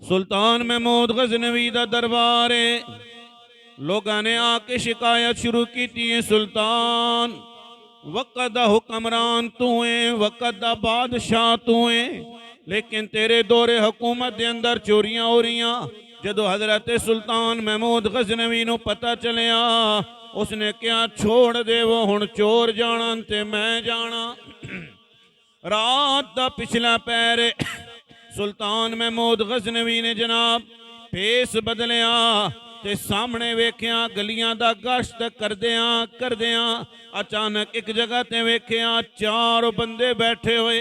सुल्तान महमूद गजनवी दा दरबार है। लोगों ने आके शिकायत शुरू की थी, सुल्तान वक़्त दा हुक्मरान तू है, वक़्त दा बादशाह तू है, लेकिन तेरे दौरे हुकूमत के अंदर चोरियां हो रही। जदों हजरत सुल्तान महमूद गजनवी नूं पता चलिया, उसने क्या छोड़ देवो हुण चोर जाना ते मैं जाना। रात दा पिछला पैर सुल्तान महमूद गजनवी ने जनाब भेस बदलिया ते सामने वेख्या गलियां दा गश्त करदियां करदियां अचानक एक जगह ते वेख्या 4 बंदे बैठे हुए।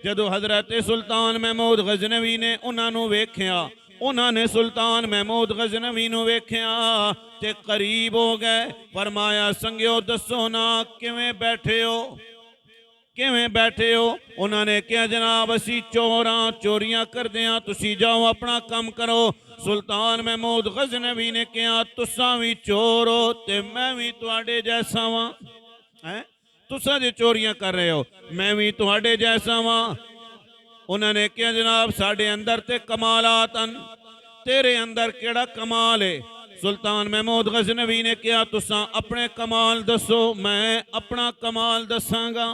जदों हजरत सुल्तान महमूद गजनवी ने उन्होंने वेख्या, उन्होंने सुल्तान महमूद गजनवी नूं वेख्या ते करीब हो गए। फरमाया संगियो दसो ना किवें बैठे हो, किवें बैठे हो। उन्होंने कहा जनाब असी चोर हाँ, चोरियां करते हैं, तुसी जाओ अपना काम करो। सुल्तान महमूद गजनवी ने कहा तुसा भी चोर हो ते मैं भी तुहाडे जैसा वां, हैं तुसा जो चोरियां कर रहे हो मैं भी तुहाडे जैसा वां। उन्होंने कहा जनाब साडे अंदर ते कमालात हन, तेरे अंदर केड़ा कमाल है। सुल्तान महमूद गजनवी ने कहा तुसा अपने कमाल दसो, मैं अपना कमाल दसांगा।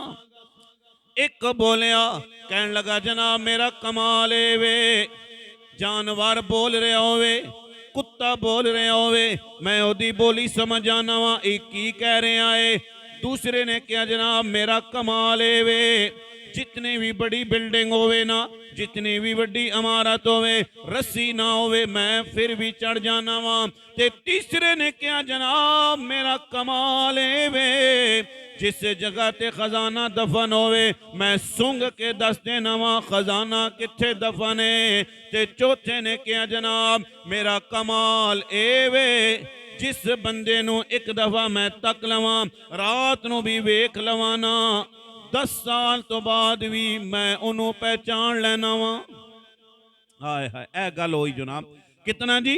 एक बोलिया कहन लगा जनाब मेरा कमाल है वे जानवर बोल रहा होवे, कुत्ता बोल रहा होवे, मैं ओदी बोली समझ आना वा की कह रहा है। दूसरे ने कहा जनाब मेरा कमाल है वे जितनी भी बड़ी बिल्डिंग होवे ना, जितनी भी बड़ी इमारत होवे, रस्सी ना होवे मैं फिर भी चढ़ जाना वा। ते तीसरे ने कहा जनाब मेरा कमाल है वे जिस जगह ते खजाना दफन होवे मैं सूंघ के दस देना वा खजाना किथे दफन है। ते चौथे ने कहा जनाब मेरा कमाल ए वे जिस बंदे नू एक दफा मैं तक लवा रात नू भी वेख लवा ना 10 साल तो बाद भी मैं उन्होंने पहचान लेना वा। हाय हाय ए गल होई जनाब कितना जी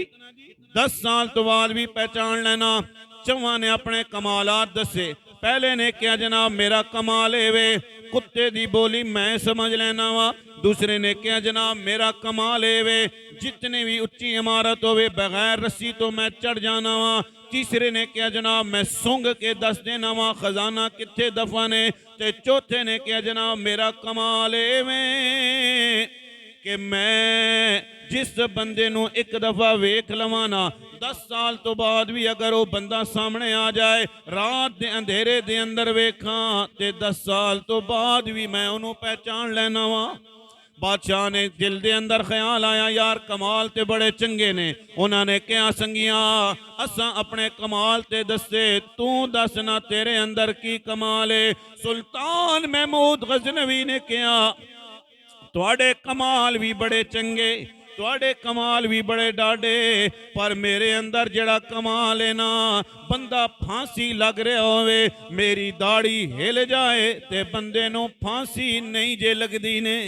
10 साल तो बाद भी पहचान लेना। चौहां ने अपने कमालात दसे। पहले ने क्या जनाब मेरा कमाल है वे कुत्ते दी बोली मैं समझ लेना वा। दूसरे ने क्या जनाब मेरा कमाल है वे जितने भी उच्ची इमारत होवे बगैर रस्सी तो मैं चढ़ जाना वा। तीसरे ने क्या जनाब मैं सूंघ के दस देना वा खजाना किथे दफन है। ते चौथे ने क्या जनाब मेरा कमाल है वे कि मैं जिस बंदे नू एक दफा वेख लवा ना 10 साल तो बाद भी अगर वो बंदा सामने आ जाए रात के अंधेरे दे अंदर वेखा ते 10 साल तो बाद भी मैं उन्होंने पहचान लेना वा। बादशाह ने दिल दे अंदर ख्याल आया यार कमाल ते बड़े चंगे ने। उन्होंने क्या संगिया असा अपने कमाल ते दसे तू दस ना तेरे अंदर की कमाल है। सुल्तान महमूद गजनवी ने कहा तुहाडे कमाल भी बड़े चंगे, तुहाडे कमाल भी बड़े डाडे, पर मेरे अंदर जड़ा कमाल है ना बंदा फांसी लग रहा होवे मेरी दाढ़ी हिल जाए ते बंदे नू फांसी नहीं जे लगदी ने।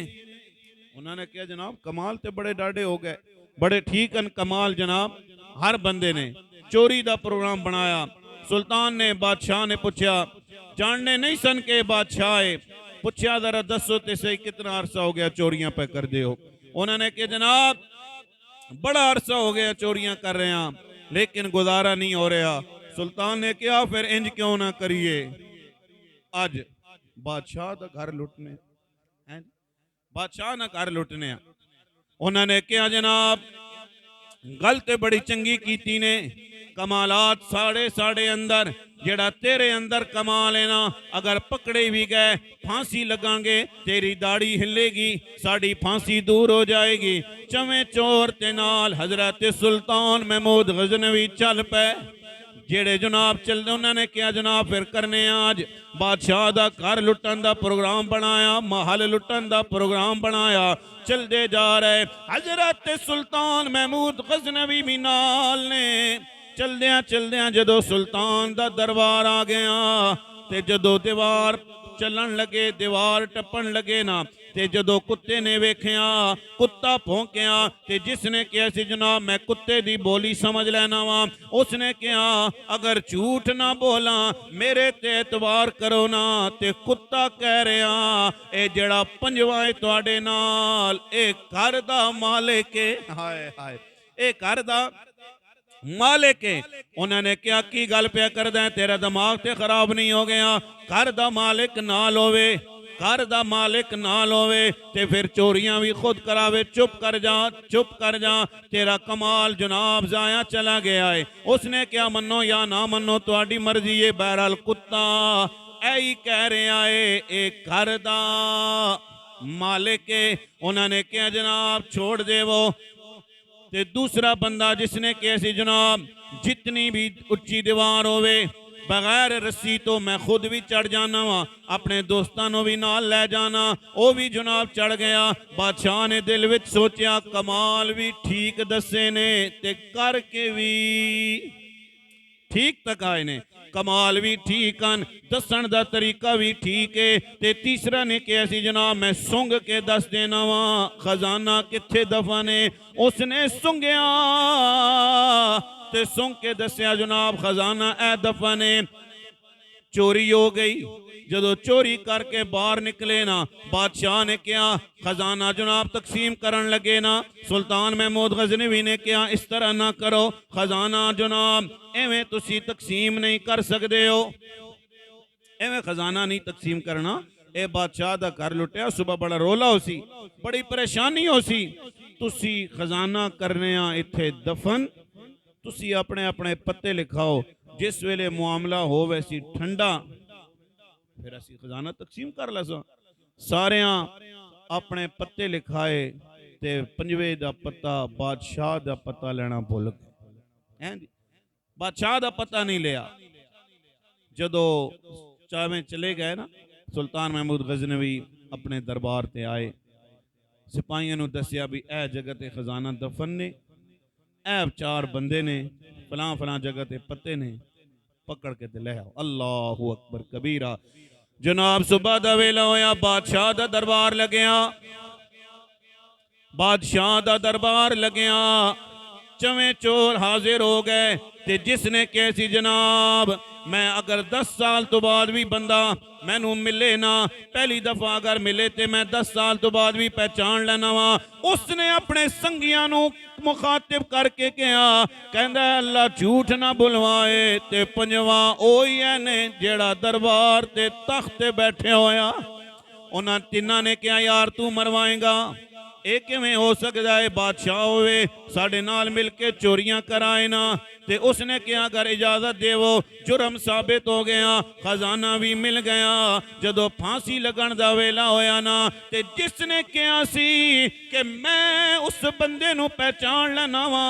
उन्होंने कहा जनाब कमाल ते बड़े डाडे हो गए, बड़े ठीक हैं कमाल जनाब। हर बंदे ने चोरी का प्रोग्राम बनाया। सुल्तान ने बादशाह ने पूछा जानने नहीं सन के बादशाह है, पूछा जरा दसो ते सही कितना अरसा हो गया चोरियां पे कर दे हो। उन्होंने कहा जनाब बड़ा अरसा हो गया चोरियां कर रहे हैं लेकिन गुजारा नहीं हो रहा। सुल्तान ने कहा फिर इंज क्यों ना करिए अज बादशाह का घर लुटने, बादशाह ना घर लुटने। उन्होंने कहा जनाब गल ते बड़ी चंगी कीती ने, कमालात साढ़े साढ़े अंदर जेड़ा तेरे अंदर कमाल है ना अगर पकड़े भी गए फांसी लगांगे तेरी दाढ़ी हिलेगी साड़ी फांसी दूर हो जाएगी। चवें चोर ते नाल हजरत सुल्तान महमूद गजनवी चल पे जेड़े जनाब चलते उन्होंने क्या जनाब फिर करने आज बादशाह का घर लुटन का प्रोग्राम बनाया, महल लुटन का प्रोग्राम बनाया। चलते जा रहे हजरत सुल्तान महमूद गजनवी भी नाल ने। चलद्या चलद्या जदों सुल्तान का दरबार आ गया ते जदों दीवार चलन लगे दीवार टप्पन लगे ना ਤੇ ਜਦੋਂ ਕੁੱਤੇ ਨੇ ਵੇਖਿਆ ਕੁੱਤਾ ਭੌਂਕਿਆ ਤੇ ਜਿਸ ਨੇ ਕਿਹਾ ਸੀ ਜਨਾਬ ਮੈਂ ਕੁੱਤੇ ਦੀ ਬੋਲੀ ਸਮਝ ਲੈਣਾ ਵਾ, ਉਸਨੇ ਕਿਹਾ ਅਗਰ ਝੂਠ ਨਾ ਬੋਲਾਂ ਮੇਰੇ ਤੇ ਇਤਬਾਰ ਕਰੋ ਨਾ। ਤੇ ਕੁੱਤਾ ਕਹਿ ਰਿਹਾ ਇਹ ਜਿਹੜਾ ਪੰਜਵਾਂ ਹੈ ਤੁਹਾਡੇ ਨਾਲ ਇਹ ਘਰ ਦਾ ਮਾਲਿਕ ਹੈ। ਹਾਏ ਹਾਏ, ਇਹ ਘਰ ਦਾ ਮਾਲਿਕ ਹੈ। ਉਹਨਾਂ ਨੇ ਕਿਹਾ ਕੀ ਗੱਲ ਪਿਆ ਕਰਦਾ, ਤੇਰਾ ਦਿਮਾਗ ਤੇ ਖਰਾਬ ਨਹੀਂ ਹੋ ਗਿਆ? ਘਰ ਦਾ ਮਾਲਿਕ ਨਾਲ ਹੋਵੇ, घर दा मालिक नाल होवे ते फिर चोरियां भी खुद करावे। चुप कर जा, चुप कर जा, तेरा कमाल जनाब जाया चला गया है। उसने क्या मनो या ना मनो तुहाडी मर्जी है। बहरहाल कुत्ता ऐही कह रहा है एक घर दा मालिक है। उन्होंने क्या जनाब छोड़ देवो। ते दूसरा बंदा जिसने कहा सी जनाब जितनी भी उच्ची दीवार होवे बगैर रस्सी तो मैं खुद भी चढ़ जाना वा, अपने दोस्तों भी नाल ले जाना। वो भी जनाब चढ़ गया। बादशाह ने दिल विच सोचा कमाल भी ठीक दसे ने ते करके भी ठीक तकाए ने, कमाल भी ठीक हैं, दसन दा तरीका भी ठीक है। ते तीसरा ने कहा सी जनाब मैं सुंघ के दस देना वा खजाना कित्थे दफन है। उसने सुंघिया ते सुंघ के दसिया जनाब खजाना ए दफन है। चोरी हो गई। जदों चोरी करके बाहर निकले ना बादशाह ने कहा खजाना जनाब तकसीम करन लगे ना, सुल्तान महमूद गजनवी ने कहा इस तरह ना करो, खजाना जनाब एवें तुसी तकसीम नहीं कर सकते हो, एवें खजाना नहीं तकसीम करना। ए बादशाह दा घर लुटिया, सुबह बड़ा रोला हो सी, बड़ी परेशानी हो सी। तुसी खजाना करने इत्थे दफन, तुसी अपने अपने पत्ते लिखाओ, जिस वेले मुआमला हो वैसी ठंडा फिर असी खजाना तकसीम कर लसा। सारिया अपने पत्ते लिखाए ते पंजवे दा पत्ता बादशाह दा पता लेना भुल गए। बादशाह दा पता नहीं लिया। जदों चावे चले गए ना सुल्तान महमूद गजनवी अपने दरबार ते आए, सिपाहियों नूं दसिया भी ए जगह ते खजाना दफन ने, ऐ चार बंदे ने फलां फलां जगह ते पत्ते ने, पकड़ के ले आओ। अल्लाहु अकबर कबीरा। जनाब सुबह दा वेला होया, बादशाह दा दरबार लग्या, बादशाह दा दरबार लग्या। चवें चोर हाजिर हो गए ते जिसने कहा सी जनाब मैं अगर 10 साल तो बाद भी बंदा मैनू मिले ना, पहली दफा अगर मिले तो मैं 10 साल तो बाद भी पहचान लेना वा। उसने अपने संगियां नू मुखातिब करके कहा कहंदा अल्लाह झूठ ना बुलवाए ते पंजवा ओही है ने जेड़ा दरबार ते तख्त ते बैठे होया। उन्हां तिन्हां ने कहा यार तू मरवाएगा, ये किवें हो सकता है? बादशाह होवे साडे नाल मिल के चोरियां कराए ना। ते उसने क्या अगर इजाजत देवो, जुर्म साबित हो गया, खजाना भी मिल गया। जदों फांसी लगन दा वेला होया ना ते जिसने कहा सी कि मैं उस बंदे नू पहचान लेना वा,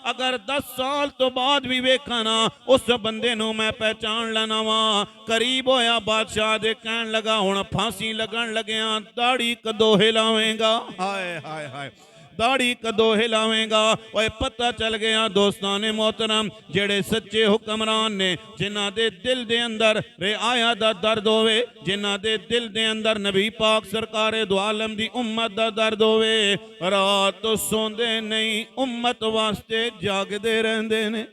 अगर 10 साल तो बाद भी वेखा ना उस बंदे नू मैं पहचान लेना वा। करीब होया बादशाह दे कहन लगा हुण फांसी लगन लग्या दाढ़ी कदों हिलावेगा? हाय हाय हाय, दाढ़ी कदों हिलावेगा? ओए पता चल गया दोस्तान ने मोहतरम जेड़े सच्चे हुक्मरान ने, जिन्हां दे दिल दे अंदर रिआया दा दर्द होवे, जिन्हां दे दिल दे अंदर नबी पाक सरकारे दो आलम दी उम्मत दा दर्द होवे, रात तो सोंदे नहीं उम्मत वास्ते जागदे रहंदे ने।